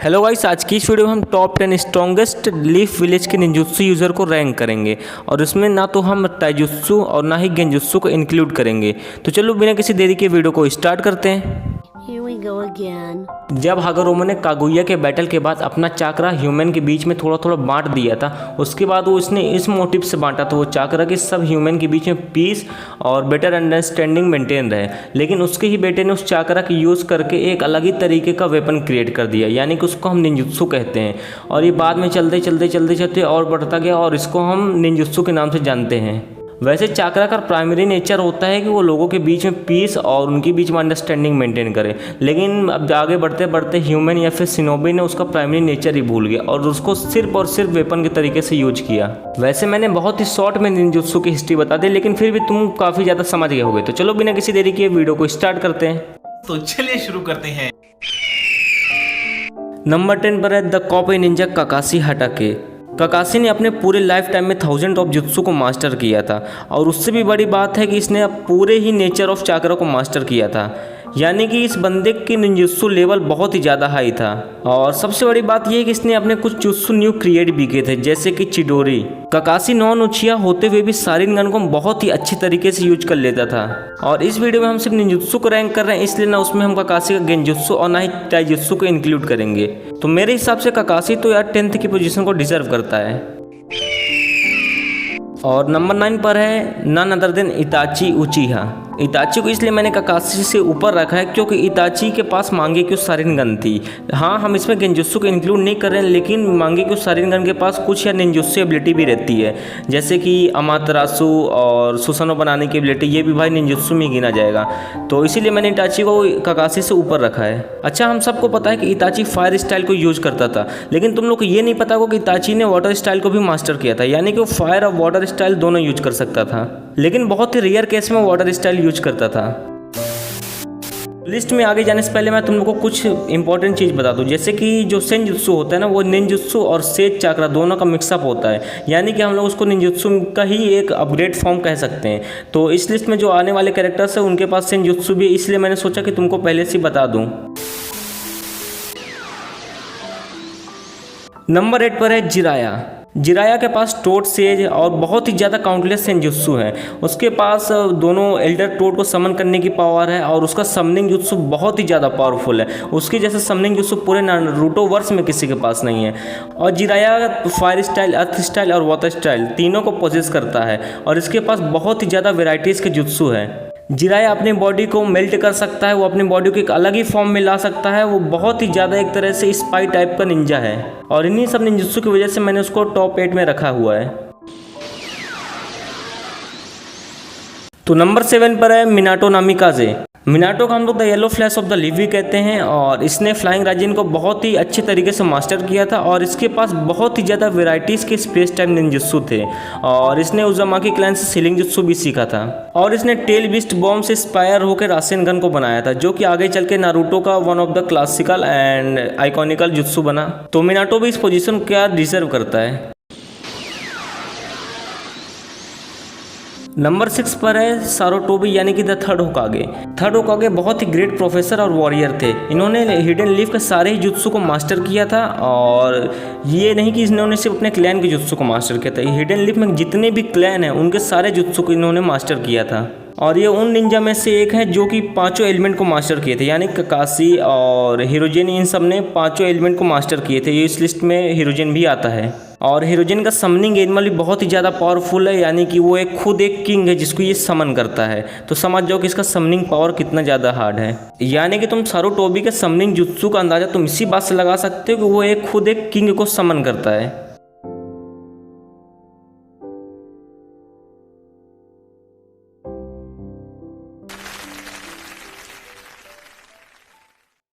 Hello guys, आज की इस वीडियो में हम टॉप 10 स्ट्रॉन्गेस्ट लीफ विलेज के निंजुत्सु यूज़र को रैंक करेंगे और उसमें ना तो हम ताइजुत्सु और ना ही गेंजुत्सु को इंक्लूड करेंगे। तो चलो बिना किसी देरी के वीडियो को स्टार्ट करते हैं। Here we go again. जब हागरोमा ने कागुया के बैटल के बाद अपना चाकरा ह्यूमन के बीच में थोड़ा थोड़ा बांट दिया था, उसके बाद वो उसने इस मोटिव से बांटा था वो चाकरा कि सब ह्यूमन के बीच में पीस और बेटर अंडरस्टैंडिंग मेंटेन रहे। लेकिन उसके ही बेटे ने उस चाकरा की यूज़ करके एक अलग ही तरीके का वेपन क्रिएट कर दिया, यानी कि उसको हम निंजुत्सु कहते हैं। और ये बाद में चलते चलते चलते चलते और बढ़ता गया और इसको हम निंजुत्सु के नाम से जानते हैं। वैसे चाकरा का प्राइमरी नेचर होता है कि वो लोगों के बीच में पीस और उनके बीच में अंडरस्टैंडिंग मेंटेन करे, लेकिन अब आगे बढ़ते बढ़ते ह्यूमन या फिर शिनोबी ने उसका प्राइमरी नेचर ही भूल गया और उसको सिर्फ और सिर्फ वेपन के तरीके से यूज किया। वैसे मैंने बहुत ही शॉर्ट में निंजुत्सु की हिस्ट्री बता दी, लेकिन फिर भी तुम काफ़ी ज़्यादा समझ गए होगे। तो चलो बिना किसी देरी के वीडियो को स्टार्ट करते हैं। तो चलिए शुरू करते हैं। नंबर 10 पर है द कॉपी निंजा काकाशी हटाके। काकाशी ने अपने पूरे लाइफ टाइम में 1000 ऑफ जुत्सु को मास्टर किया था और उससे भी बड़ी बात है कि इसने अब पूरे ही नेचर ऑफ चाकरा को मास्टर किया था, यानी कि इस बंदे की निंजुत्सु लेवल बहुत ही ज़्यादा हाई था। और सबसे बड़ी बात यह है कि इसने अपने कुछ जुत्सु न्यू क्रिएट भी किए थे, जैसे कि चिडोरी। काकाशी नॉन उचिया होते हुए भी शारिंगन को बहुत ही अच्छी तरीके से यूज कर लेता था। और इस वीडियो में हम सिर्फ निंजुत्सु को रैंक कर रहे हैं, इसलिए ना उसमें हम काकाशी का गेंजुत्सु और ना ही ताइजुत्सु को इंक्लूड करेंगे। तो मेरे हिसाब से काकाशी तो यार 10th की पोजीशन को डिजर्व करता है। और नंबर 9 पर है none other than Itachi Uchiha. Itachi को इसलिए मैंने काकाशी से ऊपर रखा है क्योंकि इताची के पास मांगेक्यू शारिंगन थी। हाँ, हम इसमें गेंजुत्सु को इंक्लूड नहीं कर रहे हैं, लेकिन मांगेक्यू शारिंगन के पास कुछ या निंजुत्सु एबिलिटी भी रहती है, जैसे कि अमातरासु और सुसनो बनाने की एबिलिटी, ये भी भाई निंजुत्सु में गिना जाएगा। तो इसीलिए मैंने इताची को काकाशी से ऊपर रखा है। अच्छा, हम सबको पता है कि इताची फायर स्टाइल को यूज करता था, लेकिन तुम लोग को ये नहीं पता होगा कि इताची ने वाटर स्टाइल को भी मास्टर किया था, यानी कि वो फायर और वाटर स्टाइल दोनों यूज कर सकता था, लेकिन बहुत ही रेयर केस में वाटर स्टाइल यूज करता था। लिस्ट में आगे जाने से पहले मैं तुम लोगों को कुछ इंपॉर्टेंट चीज़ बता दूं, जैसे कि जो सेंजुत्सु होता है ना, वो निंजुत्सु और सेज चाकरा दोनों का मिक्सअप होता है, यानी कि हम लोग उसको निंजुत्सु का ही एक अपग्रेड फॉर्म कह सकते हैं। तो इस लिस्ट में जो आने वाले कैरेक्टर्स हैं उनके पास सेंजुत्सु भी, इसलिए मैंने सोचा कि तुमको पहले से बता दूँ। नंबर 8 पर है जिराया। जिराया के पास टोड सेज और बहुत ही ज़्यादा काउंटलेस सेंजुत्सु है। उसके पास दोनों एल्डर टोड को समन करने की पावर है और उसका समनिंग जुत्सु बहुत ही ज़्यादा पावरफुल है। उसकी जैसे समनिंग जुत्सु पूरे नारुतो वर्स में किसी के पास नहीं है। और जिराया फायर स्टाइल, अर्थ स्टाइल और वाटर स्टाइल तीनों को पोजेस करता है और इसके पास बहुत ही ज़्यादा वेराइटीज़ के जुत्सु है। जिराया अपनी बॉडी को मेल्ट कर सकता है, वो अपनी बॉडी को एक अलग ही फॉर्म में ला सकता है। वो बहुत ही ज़्यादा एक तरह से स्पाई टाइप का निंजा है और इन्हीं सब निंजुत्सु की वजह से मैंने उसको टॉप 8 में रखा हुआ है। तो नंबर 7 पर है मिनाटो नामिकाजे। मिनाटो को हम लोग the yellow flash of the leaf भी कहते हैं और इसने फ्लाइंग राजिन को बहुत ही अच्छे तरीके से मास्टर किया था और इसके पास बहुत ही ज़्यादा वेराइटीज़ के स्पेस टाइम निंजुत्सु थे और इसने उज़ामाकी क्लैन से सीलिंग जुत्सु भी सीखा था। और इसने टेल बिस्ट बॉम्ब से इंस्पायर होकर रासेनगन को बनाया था, जो कि आगे चल के नारुतो का one of the classical and iconical jutsu बना। तो मिनाटो भी इस पोजीशन को क्या डिजर्व करता है। नंबर 6 पर है सारुटोबी, यानी कि द थर्ड होकागे। थर्ड होकागे बहुत ही ग्रेट प्रोफेसर और वॉरियर थे। इन्होंने हिडन लीफ के सारे ही जुत्सु को मास्टर किया था और ये नहीं कि इन्होंने सिर्फ अपने क्लैन के जुत्सु को मास्टर किया था, हिडन लीफ में जितने भी क्लैन हैं उनके सारे जुत्सु को इन्होंने मास्टर किया था। और ये उन निंजा में से एक है जो कि 5 एलिमेंट को मास्टर किए थे, यानी काकाशी और हिरोजिन, इन सब ने 5 एलिमेंट को मास्टर किए थे। ये इस लिस्ट में हिरोजिन भी आता है और हिरोजिन का समनिंग एनिमल भी बहुत ही ज़्यादा पावरफुल है, यानी कि वो एक खुद एक किंग है जिसको ये समन करता है। तो समझ जाओ कि इसका समनिंग पावर कितना ज़्यादा हार्ड है, यानी कि तुम सारुटोबी के समनिंग जुत्सु का अंदाज़ा तुम इसी बात से लगा सकते हो कि वो एक खुद एक किंग को समन करता है।